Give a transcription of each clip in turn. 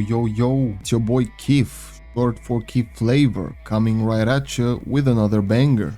Yo, it's your boy KIPH, short for Key Flavor, coming right at you with another banger.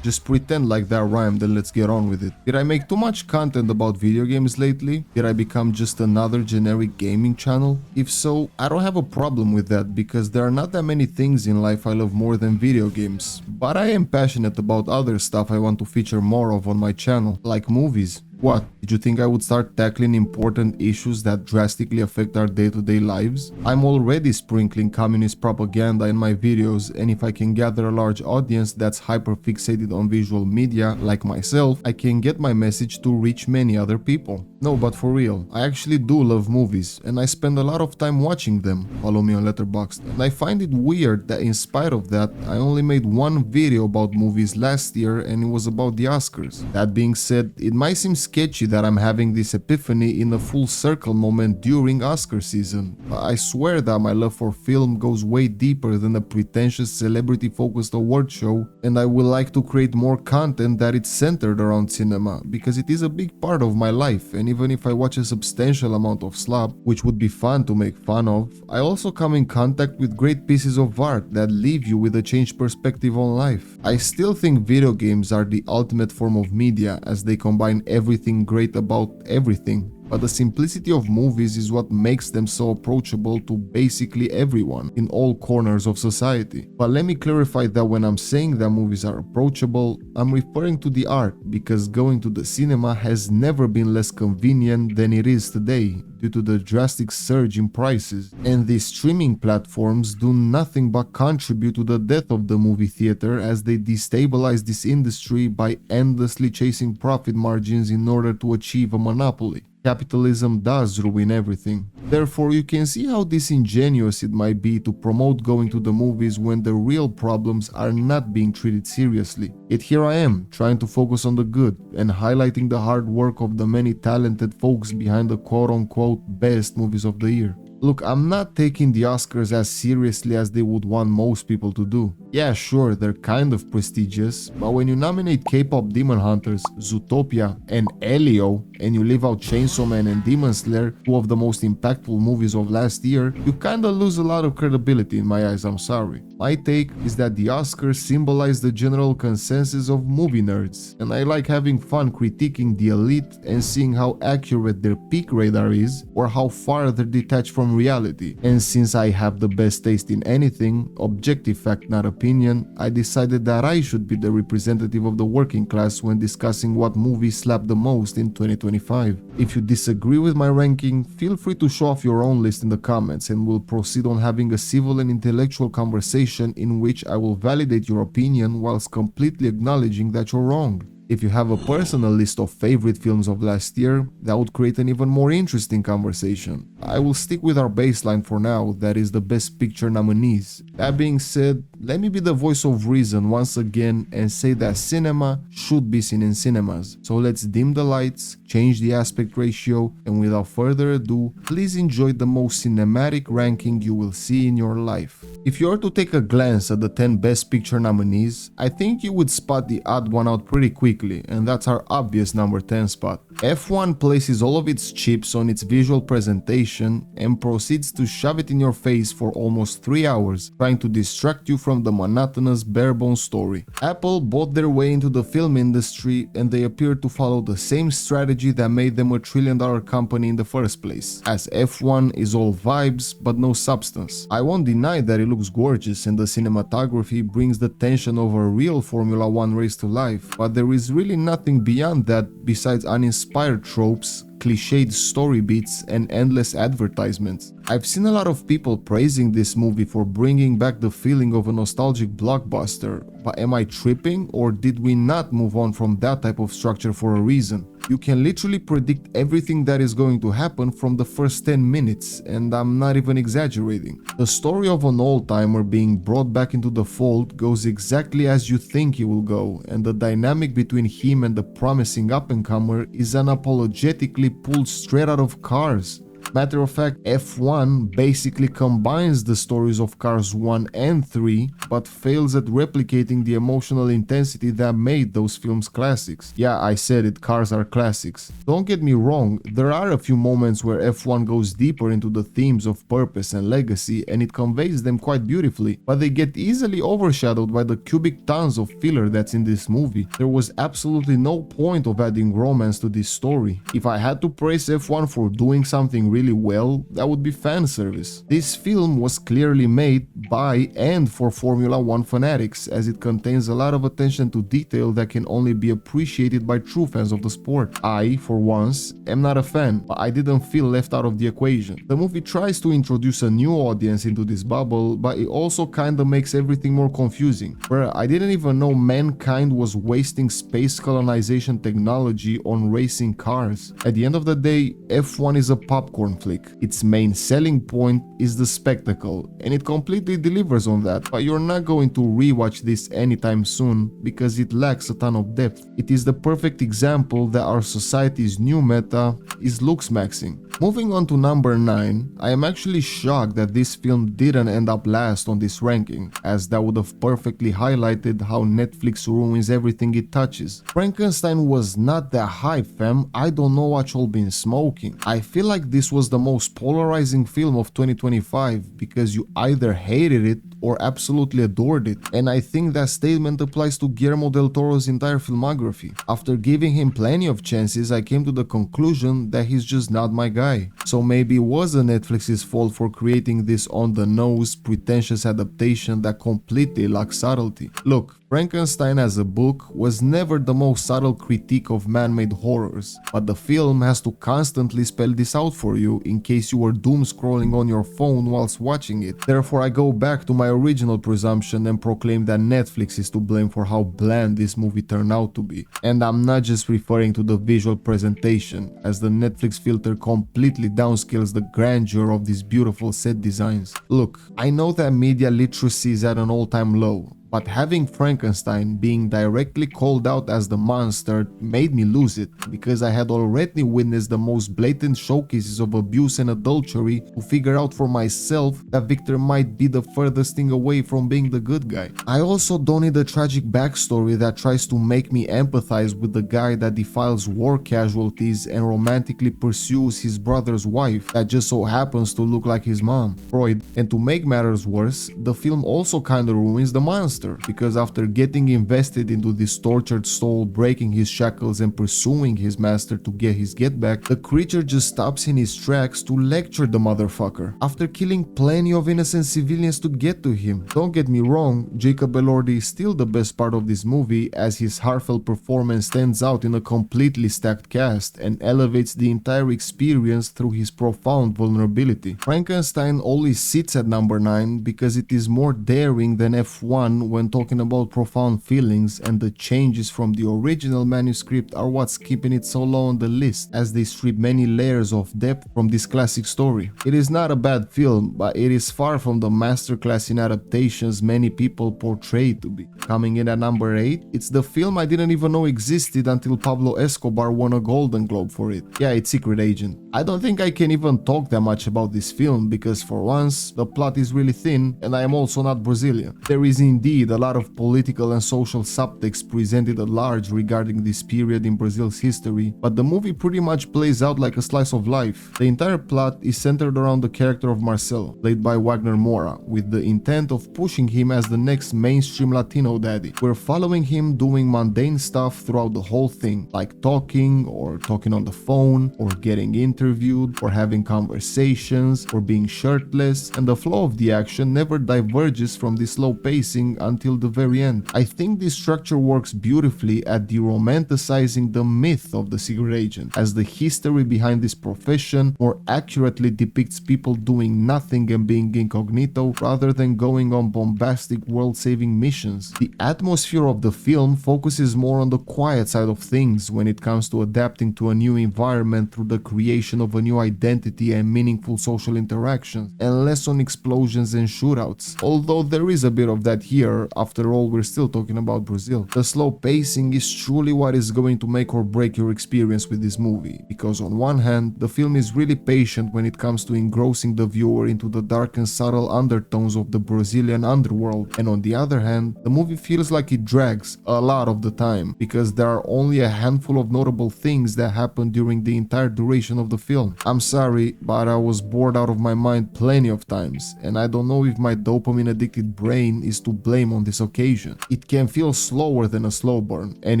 Just pretend like that rhymed and let's get on with it. Did I make too much content about video games lately? Did I become just another generic gaming channel? If so, I don't have a problem with that because there are not that many things in life I love more than video games. But I am passionate about other stuff I want to feature more of on my channel, like movies. What? Did you think I would start tackling important issues that drastically affect our day-to-day lives? I'm already sprinkling communist propaganda in my videos, and if I can gather a large audience that's hyper-fixated on visual media, like myself, I can get my message to reach many other people. No, but for real, I actually do love movies, and I spend a lot of time watching them. Follow me on Letterboxd. And I find it weird that in spite of that, I only made one video about movies last year, and it was about the Oscars. That being said, it might seem sketchy that I'm having this epiphany in a full circle moment during Oscar season. I swear that my love for film goes way deeper than a pretentious celebrity-focused award show, and I would like to create more content that is centered around cinema, because it is a big part of my life, and even if I watch a substantial amount of slop, which would be fun to make fun of, I also come in contact with great pieces of art that leave you with a changed perspective on life. I still think video games are the ultimate form of media, as they combine everything great about everything. But the simplicity of movies is what makes them so approachable to basically everyone in all corners of society. But let me clarify that when I'm saying that movies are approachable, I'm referring to the art, because going to the cinema has never been less convenient than it is today due to the drastic surge in prices. And these streaming platforms do nothing but contribute to the death of the movie theater, as they destabilize this industry by endlessly chasing profit margins in order to achieve a monopoly. Capitalism does ruin everything. Therefore, you can see how disingenuous it might be to promote going to the movies when the real problems are not being treated seriously. Yet here I am, trying to focus on the good and highlighting the hard work of the many talented folks behind the quote-unquote best movies of the year. Look, I'm not taking the Oscars as seriously as they would want most people to do. Yeah, sure, they're kind of prestigious, but when you nominate K-pop Demon Hunters, Zootopia, and Elio, and you leave out Chainsaw Man and Demon Slayer, two of the most impactful movies of last year, you kinda lose a lot of credibility in my eyes, I'm sorry. My take is that the Oscars symbolize the general consensus of movie nerds, and I like having fun critiquing the elite and seeing how accurate their peak radar is, or how far they're detached from reality. And since I have the best taste in anything, objective fact not opinion, I decided that I should be the representative of the working class when discussing what movies slap the most in 2025. If you disagree with my ranking, feel free to show off your own list in the comments, and we'll proceed on having a civil and intellectual conversation in which I will validate your opinion whilst completely acknowledging that you're wrong. If you have a personal list of favorite films of last year, that would create an even more interesting conversation. I will stick with our baseline for now, that is the Best Picture nominees. That being said, let me be the voice of reason once again and say that cinema should be seen in cinemas. So let's dim the lights, change the aspect ratio, and without further ado, please enjoy the most cinematic ranking you will see in your life. If you were to take a glance at the 10 Best Picture nominees, I think you would spot the odd one out pretty quickly, and that's our obvious number 10 spot. F1 places all of its chips on its visual presentation and proceeds to shove it in your face for almost 3 hours, trying to distract you from the monotonous bare-bones story. Apple bought their way into the film industry, and they appear to follow the same strategy that made them a trillion-dollar company in the first place, as F1 is all vibes but no substance. I won't deny that it looks gorgeous and the cinematography brings the tension of a real Formula 1 race to life, but there is really nothing beyond that besides uninspired tropes, cliched story beats, and endless advertisements. I've seen a lot of people praising this movie for bringing back the feeling of a nostalgic blockbuster, but am I tripping, or did we not move on from that type of structure for a reason? You can literally predict everything that is going to happen from the first 10 minutes, and I'm not even exaggerating. The story of an old-timer being brought back into the fold goes exactly as you think it will go, and the dynamic between him and the promising up-and-comer is unapologetically pulled straight out of Cars. Matter of fact, F1 basically combines the stories of Cars 1 and 3, but fails at replicating the emotional intensity that made those films classics. Yeah, I said it, cars are classics. Don't get me wrong, there are a few moments where F1 goes deeper into the themes of purpose and legacy, and it conveys them quite beautifully, but they get easily overshadowed by the cubic tons of filler that's in this movie. There was absolutely no point of adding romance to this story. If I had to praise F1 for doing something really well, that would be fan service. This film was clearly made by and for Formula 1 fanatics, as it contains a lot of attention to detail that can only be appreciated by true fans of the sport. I, for once, am not a fan, but I didn't feel left out of the equation. The movie tries to introduce a new audience into this bubble, but it also kinda makes everything more confusing. Bruh, I didn't even know mankind was wasting space colonization technology on racing cars. At the end of the day, F1 is a popcorn flick. Its main selling point is the spectacle, and it completely delivers on that, but you're not going to rewatch this anytime soon because it lacks a ton of depth. It is the perfect example that our society's new meta is looks maxing. Moving on to number 9, I am actually shocked that this film didn't end up last on this ranking, as that would have perfectly highlighted how Netflix ruins everything it touches. Frankenstein was not that hype, fam. I don't know what y'all been smoking. I feel like this was the most polarizing film of 2025 because you either hated it or absolutely adored it, and I think that statement applies to Guillermo del Toro's entire filmography. After giving him plenty of chances, I came to the conclusion that he's just not my guy. So maybe it wasn't Netflix's fault for creating this on-the-nose, pretentious adaptation that completely lacks subtlety. Look, Frankenstein as a book was never the most subtle critique of man-made horrors, but the film has to constantly spell this out for you in case you were doom scrolling on your phone whilst watching it. Therefore, I go back to my original presumption and proclaim that Netflix is to blame for how bland this movie turned out to be. And I'm not just referring to the visual presentation, as the Netflix filter completely downscales the grandeur of these beautiful set designs. Look, I know that media literacy is at an all-time low, but having Frankenstein being directly called out as the monster made me lose it, because I had already witnessed the most blatant showcases of abuse and adultery to figure out for myself that Victor might be the furthest thing away from being the good guy. I also don't need a tragic backstory that tries to make me empathize with the guy that defiles war casualties and romantically pursues his brother's wife that just so happens to look like his mom, Freud. And to make matters worse, the film also kinda ruins the monster, because after getting invested into this tortured soul breaking his shackles and pursuing his master to get his get back, the creature just stops in his tracks to lecture the motherfucker after killing plenty of innocent civilians to get to him. Don't get me wrong, Jacob Elordi is still the best part of this movie, as his heartfelt performance stands out in a completely stacked cast and elevates the entire experience through his profound vulnerability. Frankenstein only sits at number 9 because it is more daring than F1 when talking about profound feelings, and the changes from the original manuscript are what's keeping it so low on the list, as they strip many layers of depth from this classic story. It is not a bad film, but it is far from the masterclass in adaptations many people portray it to be. Coming in at number 8, it's the film I didn't even know existed until Pablo Escobar won a Golden Globe for it. Yeah, it's Secret Agent. I don't think I can even talk that much about this film because for once, the plot is really thin and I am also not Brazilian. There is indeed a lot of political and social subtext presented at large regarding this period in Brazil's history, but the movie pretty much plays out like a slice of life. The entire plot is centered around the character of Marcelo, played by Wagner Moura, with the intent of pushing him as the next mainstream Latino daddy. We're following him doing mundane stuff throughout the whole thing, like talking on the phone, or getting interviewed, or having conversations, or being shirtless, and the flow of the action never diverges from this slow pacing until the very end. I think this structure works beautifully at de-romanticizing the myth of the secret agent, as the history behind this profession more accurately depicts people doing nothing and being incognito rather than going on bombastic world-saving missions. The atmosphere of the film focuses more on the quiet side of things when it comes to adapting to a new environment through the creation of a new identity and meaningful social interactions, and less on explosions and shootouts. Although there is a bit of that here, thriller. After all, we're still talking about Brazil. The slow pacing is truly what is going to make or break your experience with this movie, because on one hand, the film is really patient when it comes to engrossing the viewer into the dark and subtle undertones of the Brazilian underworld, and on the other hand, the movie feels like it drags a lot of the time, because there are only a handful of notable things that happen during the entire duration of the film. I'm sorry, but I was bored out of my mind plenty of times, and I don't know if my dopamine addicted brain is to blame on this occasion. It can feel slower than a slow burn, and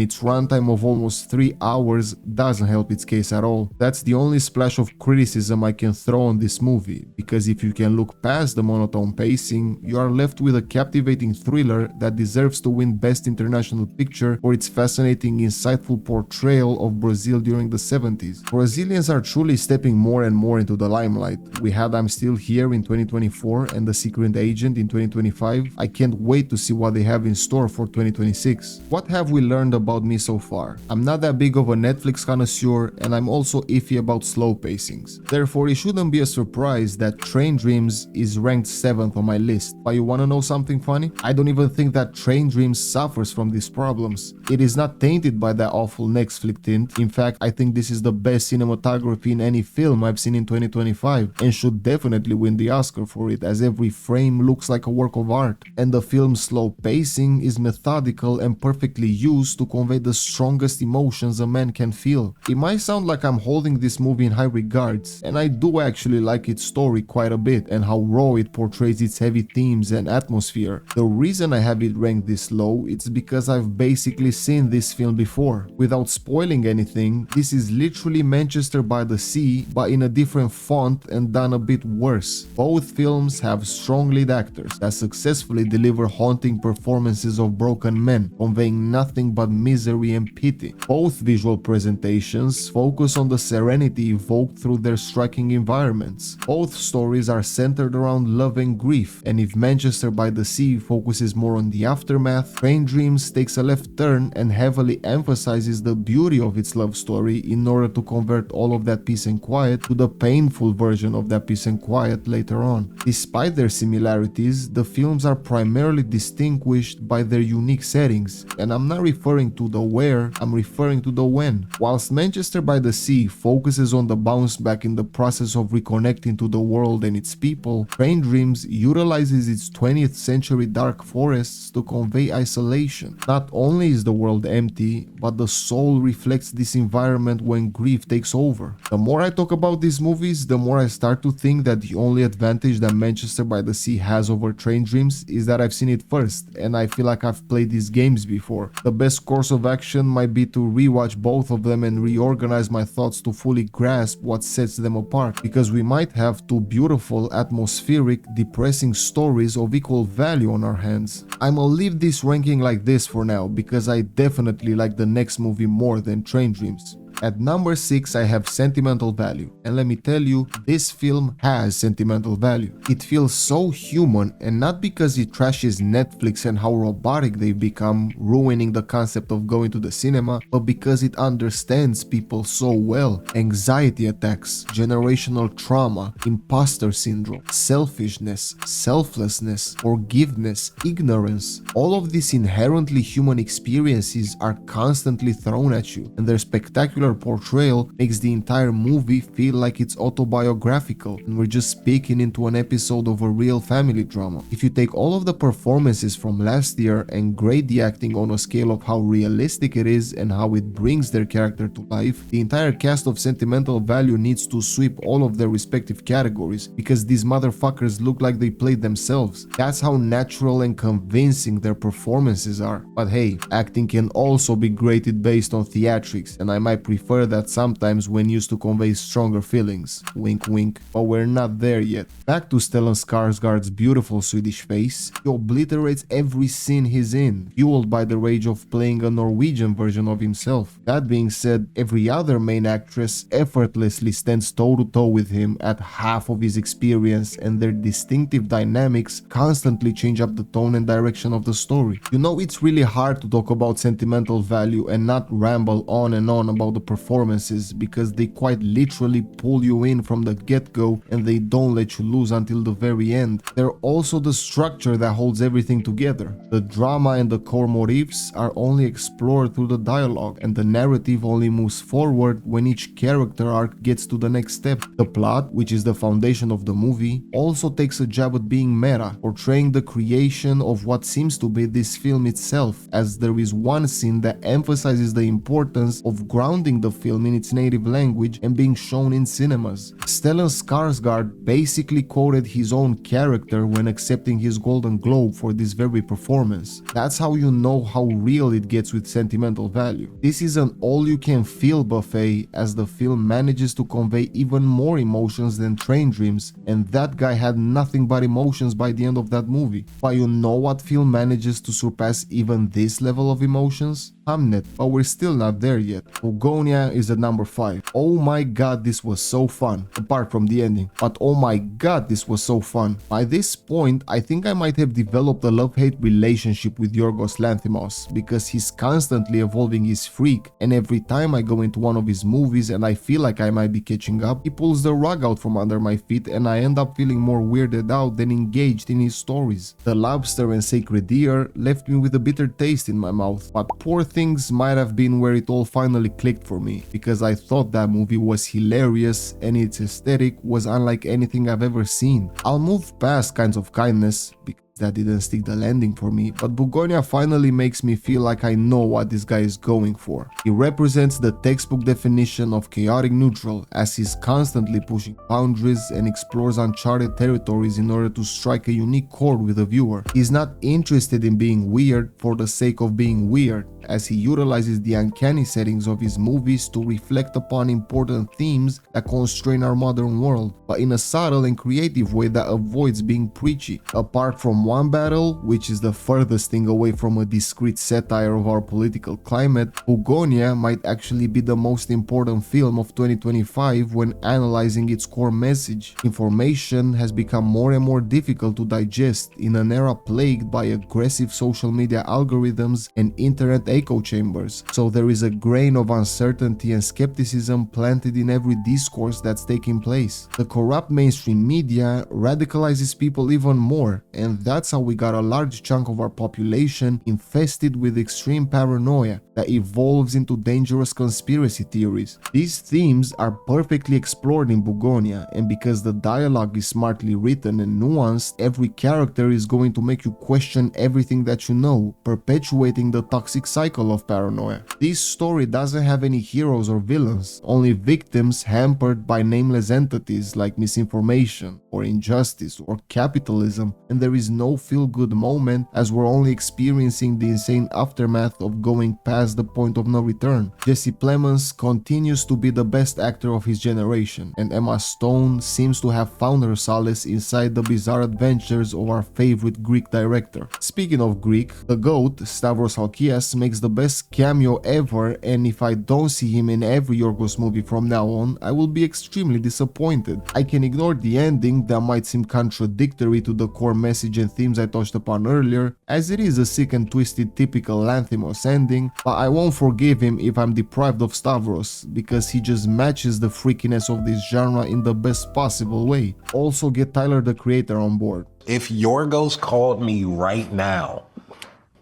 its runtime of almost 3 hours doesn't help its case at all. That's the only splash of criticism I can throw on this movie, because if you can look past the monotone pacing, you are left with a captivating thriller that deserves to win Best International Picture for its fascinating, insightful portrayal of Brazil during the 70s. Brazilians are truly stepping more and more into the limelight. We had I'm Still Here in 2024 and The Secret Agent in 2025. I can't wait to see what they have in store for 2026. What have we learned about me so far? I'm not that big of a Netflix connoisseur, and I'm also iffy about slow pacings. Therefore, it shouldn't be a surprise that Train Dreams is ranked 7th on my list. But you wanna know something funny? I don't even think that Train Dreams suffers from these problems. It is not tainted by that awful Netflix tint. In fact, I think this is the best cinematography in any film I've seen in 2025, and should definitely win the Oscar for it, as every frame looks like a work of art. And the film's slow pacing is methodical and perfectly used to convey the strongest emotions a man can feel. It might sound like I'm holding this movie in high regards, and I do actually like its story quite a bit and how raw it portrays its heavy themes and atmosphere. The reason I have it ranked this low is because I've basically seen this film before. Without spoiling anything, this is literally Manchester by the Sea, but in a different font and done a bit worse. Both films have strong lead actors that successfully deliver haunting performances of broken men, conveying nothing but misery and pity. Both visual presentations focus on the serenity evoked through their striking environments. Both stories are centered around love and grief, and if Manchester by the Sea focuses more on the aftermath, Train Dreams takes a left turn and heavily emphasizes the beauty of its love story in order to convert all of that peace and quiet to the painful version of that peace and quiet later on. Despite their similarities, the films are primarily distinguished by their unique settings, and I'm not referring to the where, I'm referring to the when. Whilst Manchester by the Sea focuses on the bounce back in the process of reconnecting to the world and its people, Train Dreams utilizes its 20th century dark forests to convey isolation. Not only is the world empty, but the soul reflects this environment when grief takes over. The more I talk about these movies, the more I start to think that the only advantage that Manchester by the Sea has over Train Dreams is that I've seen it first, and I feel like I've played these games before. The best course of action might be to rewatch both of them and reorganize my thoughts to fully grasp what sets them apart, because we might have two beautiful, atmospheric, depressing stories of equal value on our hands. I'ma leave this ranking like this for now, because I definitely like the next movie more than Train Dreams. At number 6, I have Sentimental Value, and let me tell you, this film has sentimental value. It feels so human, and not because it trashes Netflix and how robotic they've become, ruining the concept of going to the cinema, but because it understands people so well. Anxiety attacks, generational trauma, imposter syndrome, selfishness, selflessness, forgiveness, ignorance. All of these inherently human experiences are constantly thrown at you, and their spectacular portrayal makes the entire movie feel like it's autobiographical and we're just peeking into an episode of a real family drama. If you take all of the performances from last year and grade the acting on a scale of how realistic it is and how it brings their character to life, the entire cast of Sentimental Value needs to sweep all of their respective categories, because these motherfuckers look like they played themselves. That's how natural and convincing their performances are. But hey, acting can also be graded based on theatrics, and I might prefer that sometimes when used to convey stronger feelings. Wink wink. But we're not there yet. Back to Stellan Skarsgård's beautiful Swedish face. He obliterates every scene he's in, fueled by the rage of playing a Norwegian version of himself. That being said, every other main actress effortlessly stands toe to toe with him at half of his experience, and their distinctive dynamics constantly change up the tone and direction of the story. You know, it's really hard to talk about Sentimental Value and not ramble on and on about the performances because they quite literally pull you in from the get-go and they don't let you lose until the very end. They're also the structure that holds everything together. The drama and the core motifs are only explored through the dialogue, and the narrative only moves forward when each character arc gets to the next step. The plot, which is the foundation of the movie, also takes a jab at being meta, portraying the creation of what seems to be this film itself, as there is one scene that emphasizes the importance of grounding the film in its native language and being shown in cinemas. Stellan Skarsgård basically quoted his own character when accepting his Golden Globe for this very performance. That's how you know how real it gets with sentimental value. This is an all-you-can-feel buffet, as the film manages to convey even more emotions than Train Dreams, and that guy had nothing but emotions by the end of that movie. But you know what film manages to surpass even this level of emotions? Hamnet, but we're still not there yet. Bugonia is at number 5. Oh my god, this was so fun, apart from the ending. But oh my god, this was so fun. By this point, I think I might have developed a love-hate relationship with Yorgos Lanthimos, because he's constantly evolving his freak, and every time I go into one of his movies and I feel like I might be catching up, he pulls the rug out from under my feet and I end up feeling more weirded out than engaged in his stories. The Lobster and Sacred Deer left me with a bitter taste in my mouth, but poor things might have been where it all finally clicked for me, because I thought that movie was hilarious and its aesthetic was unlike anything I've ever seen. I'll move past Kinds of Kindness because that didn't stick the landing for me, but Bugonia finally makes me feel like I know what this guy is going for. He represents the textbook definition of chaotic neutral, as he's constantly pushing boundaries and explores uncharted territories in order to strike a unique chord with the viewer. He's not interested in being weird for the sake of being weird, as he utilizes the uncanny settings of his movies to reflect upon important themes that constrain our modern world, but in a subtle and creative way that avoids being preachy. Apart from one battle, which is the furthest thing away from a discreet satire of our political climate, Bugonia might actually be the most important film of 2025 when analyzing its core message. Information has become more and more difficult to digest in an era plagued by aggressive social media algorithms and internet echo chambers, so there is a grain of uncertainty and skepticism planted in every discourse that's taking place. The corrupt mainstream media radicalizes people even more, and that's how we got a large chunk of our population infested with extreme paranoia that evolves into dangerous conspiracy theories. These themes are perfectly explored in Bugonia, and because the dialogue is smartly written and nuanced, every character is going to make you question everything that you know, perpetuating the toxic cycle of paranoia. This story doesn't have any heroes or villains, only victims hampered by nameless entities like misinformation or injustice or capitalism, and there is no feel-good moment as we're only experiencing the insane aftermath of going past the point of no return. Jesse Plemons continues to be the best actor of his generation, and Emma Stone seems to have found her solace inside the bizarre adventures of our favorite Greek director. Speaking of Greek, the GOAT, Stavros Halkias, makes the best cameo ever, and if I don't see him in every Yorgos movie from now on, I will be extremely disappointed. I can ignore the ending that might seem contradictory to the core message and themes I touched upon earlier, as it is a sick and twisted typical Lanthimos ending, but I won't forgive him if I'm deprived of Stavros, because he just matches the freakiness of this genre in the best possible way. Also get Tyler the Creator on board. If Yorgos called me right now,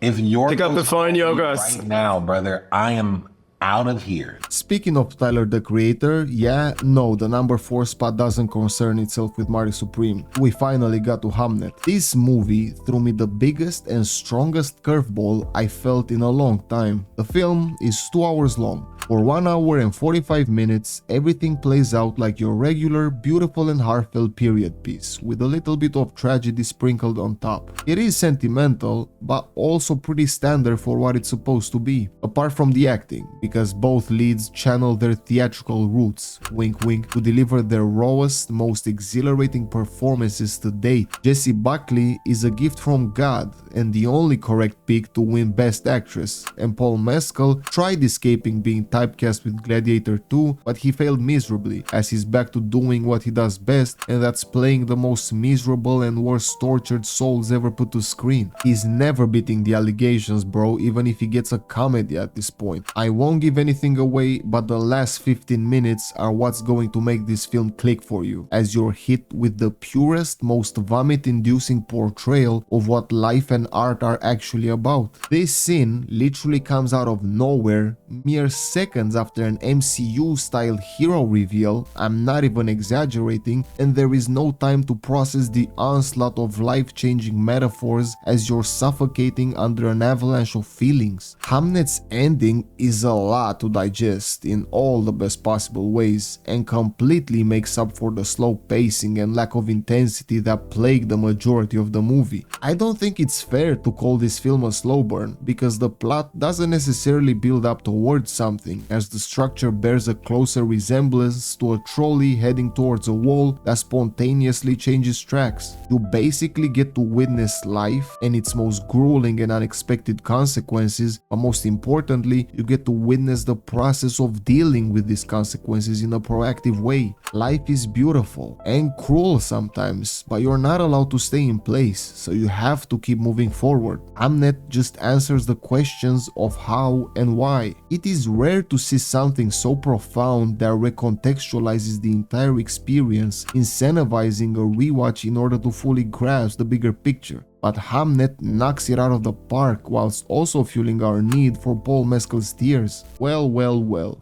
pick up the phone, Yorgos. Right now, brother, I am out of here. Speaking of Tyler the Creator, yeah, no, the number 4 spot doesn't concern itself with Mario Supreme. We finally got to Hamnet. This movie threw me the biggest and strongest curveball I felt in a long time. The film is 2 hours long. For 1 hour and 45 minutes, everything plays out like your regular, beautiful and heartfelt period piece, with a little bit of tragedy sprinkled on top. It is sentimental, but also pretty standard for what it's supposed to be, apart from the acting, because both leads channel their theatrical roots, wink wink, to deliver their rawest, most exhilarating performances to date. Jessie Buckley is a gift from God and the only correct pick to win Best Actress, and Paul Mescal tried escaping being typecast with Gladiator 2, but he failed miserably, as he's back to doing what he does best, and that's playing the most miserable and worst tortured souls ever put to screen. He's never beating the allegations, bro, even if he gets a comedy at this point. I won't won't give anything away, but the last 15 minutes are what's going to make this film click for you, as you're hit with the purest, most vomit-inducing portrayal of what life and art are actually about. This scene literally comes out of nowhere, mere seconds after an MCU-style hero reveal, I'm not even exaggerating, and there is no time to process the onslaught of life-changing metaphors as you're suffocating under an avalanche of feelings. Hamnet's ending is a lot to digest in all the best possible ways, and completely makes up for the slow pacing and lack of intensity that plagued the majority of the movie. I don't think it's fair to call this film a slow burn, because the plot doesn't necessarily build up towards something, as the structure bears a closer resemblance to a trolley heading towards a wall that spontaneously changes tracks. You basically get to witness life and its most grueling and unexpected consequences, but most importantly, you get to witness the process of dealing with these consequences in a proactive way. Life is beautiful and cruel sometimes, but you're not allowed to stay in place, so you have to keep moving forward. Hamnet just answers the questions of how and why. It is rare to see something so profound that recontextualizes the entire experience, incentivizing a rewatch in order to fully grasp the bigger picture. But Hamnet knocks it out of the park whilst also fueling our need for Paul Mescal's tears. Well,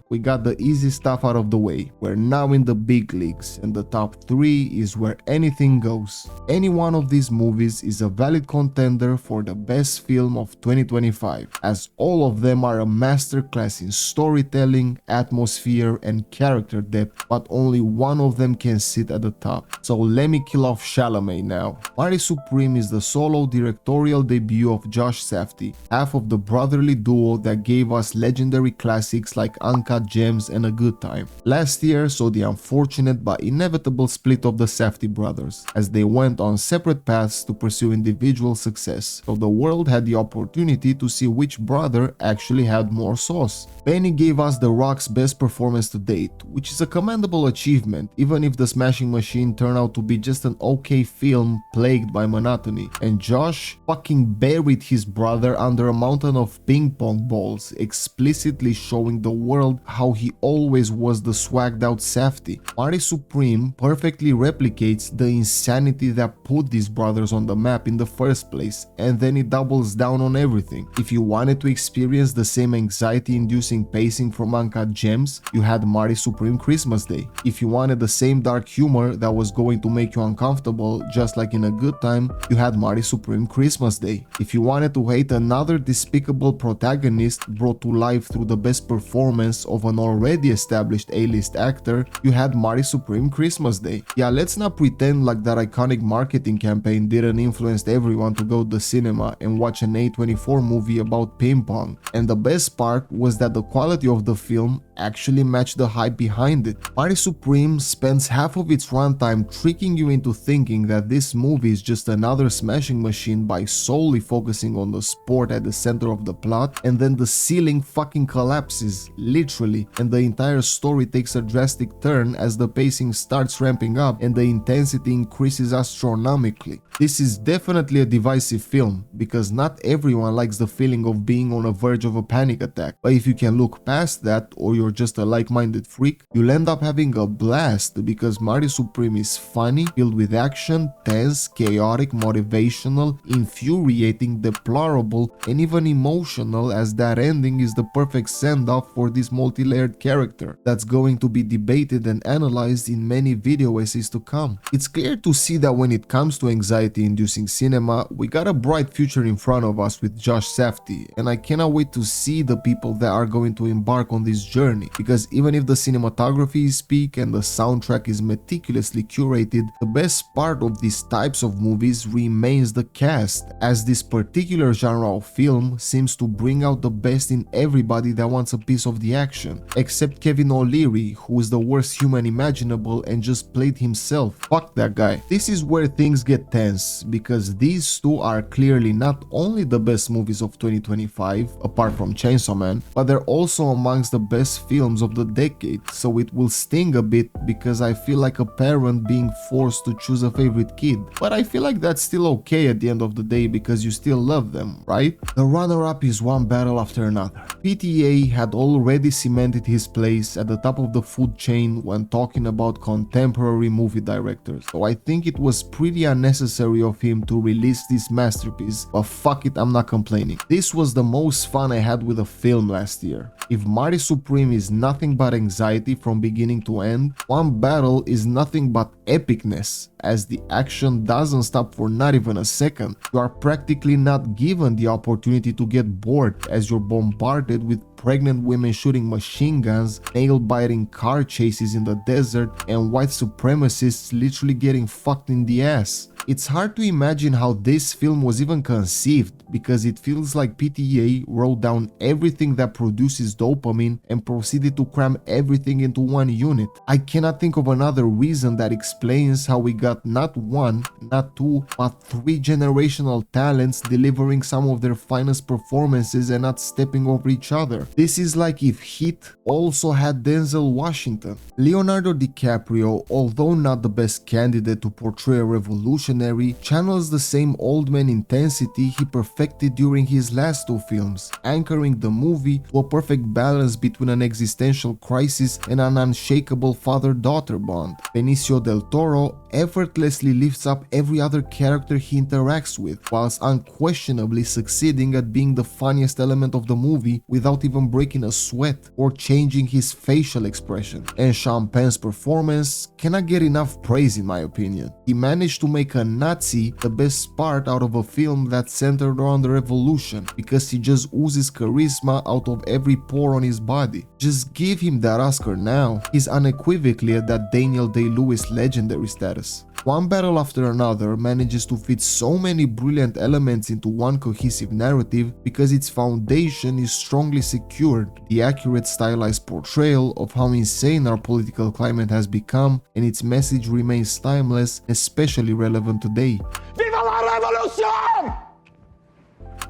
we got the easy stuff out of the way. We're now in the big leagues, and the top 3 is where anything goes. Any one of these movies is a valid contender for the best film of 2025, as all of them are a masterclass in storytelling, atmosphere, and character depth, but only one of them can sit at the top. So let me kill off Chalamet now. Mari Supreme is the solo directorial debut of Josh Safdie, half of the brotherly duo that gave us legendary classics like Uncut Gems and A Good Time. Last year saw the unfortunate but inevitable split of the Safdie brothers, as they went on separate paths to pursue individual success, so the world had the opportunity to see which brother actually had more sauce. Benny gave us The Rock's best performance to date, which is a commendable achievement, even if The Smashing Machine turned out to be just an okay film plagued by monotony. And Josh fucking buried his brother under a mountain of ping pong balls, explicitly showing the world how he always was the swagged out Safdie. Mari Supreme perfectly replicates the insanity that put these brothers on the map in the first place, and then it doubles down on everything. If you wanted to experience the same anxiety-inducing pacing from Uncut Gems, you had Mari Supreme Christmas Day. If you wanted the same dark humor that was going to make you uncomfortable, just like in A Good Time, you had Mari Supreme Christmas Day. If you wanted to hate another despicable protagonist brought to life through the best performance of an already established A-list actor, you had Mari Supreme Christmas Day. Yeah, let's not pretend like that iconic marketing campaign didn't influence everyone to go to the cinema and watch an A24 movie about ping pong. And the best part was that the quality of the film actually matched the hype behind it. Mari Supreme spends half of its runtime tricking you into thinking that this movie is just another Smashing Machine by solely focusing on the sport at the center of the plot, and then the ceiling fucking collapses, literally, and the entire story takes a drastic turn as the pacing starts ramping up and the intensity increases astronomically. This is definitely a divisive film, because not everyone likes the feeling of being on the verge of a panic attack, but if you can look past that, or you're just a like-minded freak, you'll end up having a blast, because Mari Supreme is funny, filled with action, tense, chaotic, motivational, infuriating, deplorable, and even emotional, as that ending is the perfect send-off for this multi-layered character that's going to be debated and analyzed in many video essays to come. It's clear to see that when it comes to anxiety-inducing cinema, we got a bright future in front of us with Josh Safdie, and I cannot wait to see the people that are going to embark on this journey, because even if the cinematography is peak and the soundtrack is meticulously curated, the best part of these types of movies remains the cast, as this particular genre of film seems to bring out the best in everybody that wants a piece of the action, except Kevin O'Leary, who is the worst human imaginable and just played himself. Fuck that guy. This is where things get tense, because these two are clearly not only the best movies of 2025, apart from Chainsaw Man, but they're also amongst the best films of the decade, so it will sting a bit because I feel like a parent being forced to choose a favorite kid. But I feel like that's still okay at the end of the day because you still love them, right? The runner-up is one battle after another. PTA had already cemented his place at the top of the food chain when talking about contemporary movie directors, so I think it was pretty unnecessary of him to release this masterpiece, but fuck it, I'm not complaining. This was the most fun I had with a film last year. If Marty Supreme is nothing but anxiety from beginning to end, One Battle is nothing but epicness, as the action doesn't stop for not even a second. You are practically not given the opportunity to get bored as you're bombarded with pregnant women shooting machine guns, nail-biting car chases in the desert, and white supremacists literally getting fucked in the ass. It's hard to imagine how this film was even conceived, because it feels like PTA wrote down everything that produces dopamine and proceeded to cram everything into one unit. I cannot think of another reason that explains how we got not one, not two, but three generational talents delivering some of their finest performances and not stepping over each other. This is like if Heat also had Denzel Washington. Leonardo DiCaprio, although not the best candidate to portray a revolutionary, channels the same old man intensity he perfected during his last two films, anchoring the movie to a perfect balance between an existential crisis and an unshakable father-daughter bond. Benicio del Toro effortlessly lifts up every other character he interacts with, whilst unquestionably succeeding at being the funniest element of the movie without even breaking a sweat or changing his facial expression. And Sean Penn's performance cannot get enough praise in my opinion. He managed to make a Nazi the best part out of a film that's centered around the revolution, because he just oozes charisma out of every pore on his body. Just give him that Oscar now. He's unequivocally at that Daniel Day-Lewis legendary status. One Battle After Another manages to fit so many brilliant elements into one cohesive narrative because its foundation is strongly secured. The accurate stylized portrayal of how insane our political climate has become, and its message remains timeless, especially relevant today. Viva la revolution!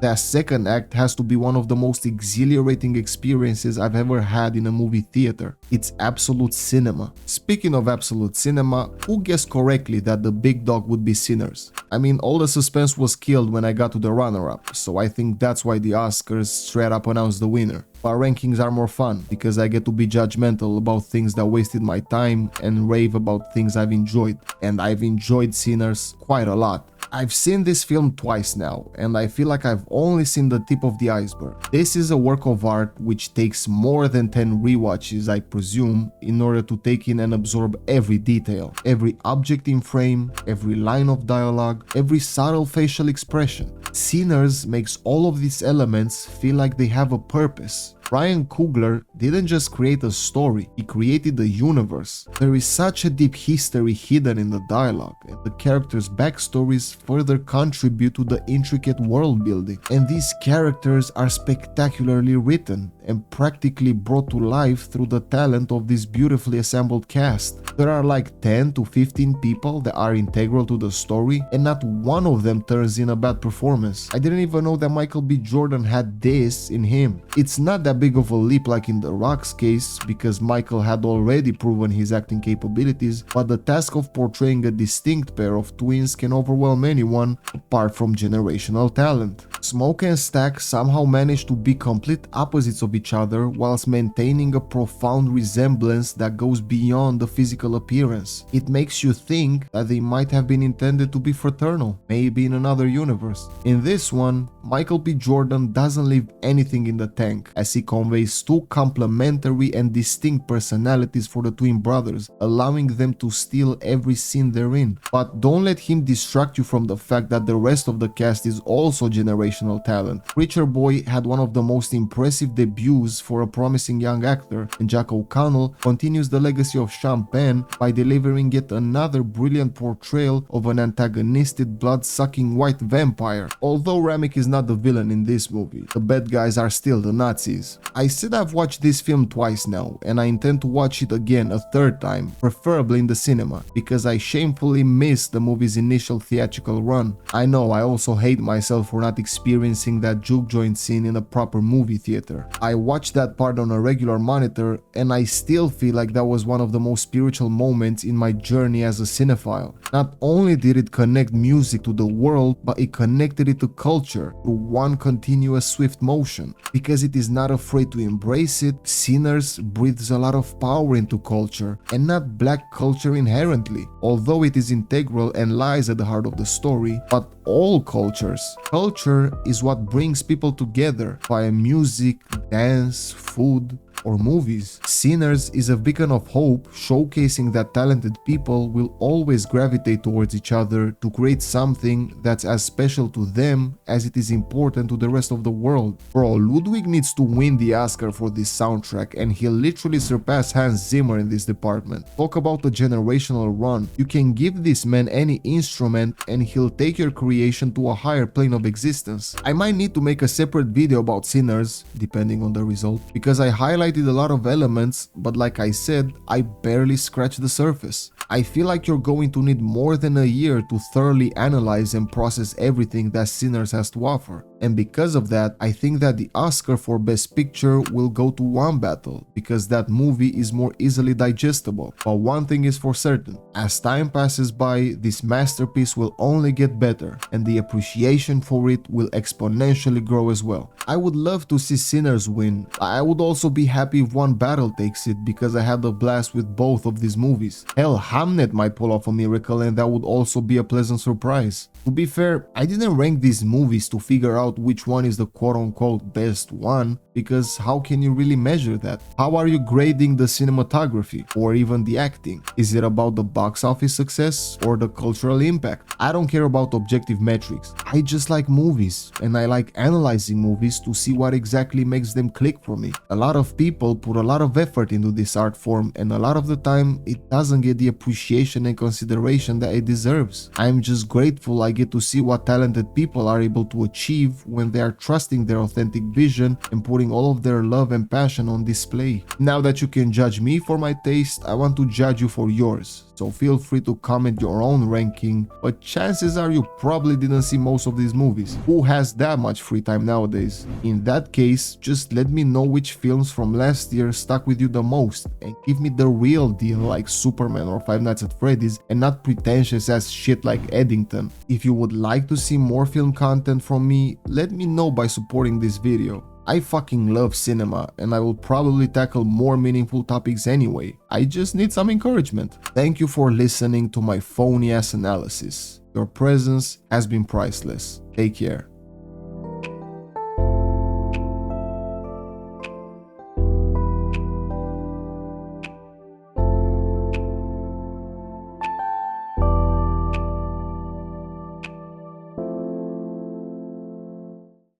That second act has to be one of the most exhilarating experiences I've ever had in a movie theater. It's absolute cinema. Speaking of absolute cinema, who guessed correctly that the big dog would be Sinners? I mean, all the suspense was killed when I got to the runner-up, so I think that's why the Oscars straight up announced the winner. But rankings are more fun, because I get to be judgmental about things that wasted my time and rave about things I've enjoyed. And I've enjoyed Sinners quite a lot. I've seen this film twice now, and I feel like I've only seen the tip of the iceberg. This is a work of art which takes more than 10 rewatches, I presume, in order to take in and absorb every detail, every object in frame, every line of dialogue, every subtle facial expression. Sinners makes all of these elements feel like they have a purpose. Ryan Coogler didn't just create a story, he created a universe. There is such a deep history hidden in the dialogue, and the characters' backstories further contribute to the intricate world building. And these characters are spectacularly written and practically brought to life through the talent of this beautifully assembled cast. There are like 10 to 15 people that are integral to the story, and not one of them turns in a bad performance. I didn't even know that Michael B. Jordan had this in him. It's not that big of a leap like in The Rock's case, because Michael had already proven his acting capabilities, but the task of portraying a distinct pair of twins can overwhelm anyone apart from generational talent. Smoke and Stack somehow managed to be complete opposites of each other whilst maintaining a profound resemblance that goes beyond the physical appearance. It makes you think that they might have been intended to be fraternal, maybe in another universe. In this one, Michael B. Jordan doesn't leave anything in the tank, as he conveys two complementary and distinct personalities for the twin brothers, allowing them to steal every scene they're in. But don't let him distract you from the fact that the rest of the cast is also generational talent. Preacher Boy had one of the most impressive debuts for a promising young actor, and Jack O'Connell continues the legacy of Sean Penn by delivering yet another brilliant portrayal of an antagonistic blood-sucking white vampire. Although Ramek is not the villain in this movie. The bad guys are still the Nazis. I said I've watched this film twice now, and I intend to watch it again a third time, preferably in the cinema, because I shamefully missed the movie's initial theatrical run. I know I also hate myself for not experiencing that juke joint scene in a proper movie theater. I watched that part on a regular monitor, and I still feel like that was one of the most spiritual moments in my journey as a cinephile. Not only did it connect music to the world, but it connected it to culture through one continuous swift motion. Because it is not afraid to embrace it, Sinners breathes a lot of power into culture, and not black culture inherently, although it is integral and lies at the heart of the story, but all cultures. Culture is what brings people together via music, dance, food, or movies. Sinners is a beacon of hope, showcasing that talented people will always gravitate towards each other to create something that's as special to them as it is important to the rest of the world. Bro, Ludwig needs to win the Oscar for this soundtrack, and he'll literally surpass Hans Zimmer in this department. Talk about a generational run. You can give this man any instrument and he'll take your creation to a higher plane of existence. I might need to make a separate video about Sinners, depending on the result, because I highlighted a lot of elements, but like I said, I barely scratched the surface. I feel like you're going to need more than a year to thoroughly analyze and process everything that Sinners has to offer. And because of that, I think that the Oscar for Best Picture will go to One Battle, because that movie is more easily digestible. But one thing is for certain, as time passes by, this masterpiece will only get better, and the appreciation for it will exponentially grow as well. I would love to see Sinners win. I would also be happy if One Battle takes it, because I had a blast with both of these movies. Hell, Hamnet might pull off a miracle, and that would also be a pleasant surprise. To be fair, I didn't rank these movies to figure out which one is the quote-unquote best one, because how can you really measure that? How are you grading the cinematography or even the acting? Is it about the box office success or the cultural impact? I don't care about objective metrics. I just like movies, and I like analyzing movies to see what exactly makes them click for me. A lot of people put a lot of effort into this art form, and a lot of the time it doesn't get the appreciation and consideration that it deserves. I'm just grateful I get to see what talented people are able to achieve when they are trusting their authentic vision and putting all of their love and passion on display. Now that you can judge me for my taste, I want to judge you for yours. So feel free to comment your own ranking, but chances are you probably didn't see most of these movies. Who has that much free time nowadays? In that case, just let me know which films from last year stuck with you the most, and give me the real deal like Superman or Five Nights at Freddy's, and not pretentious ass shit like Eddington. If you would like to see more film content from me, let me know by supporting this video. I fucking love cinema, and I will probably tackle more meaningful topics anyway. I just need some encouragement. Thank you for listening to my phony ass analysis. Your presence has been priceless. Take care.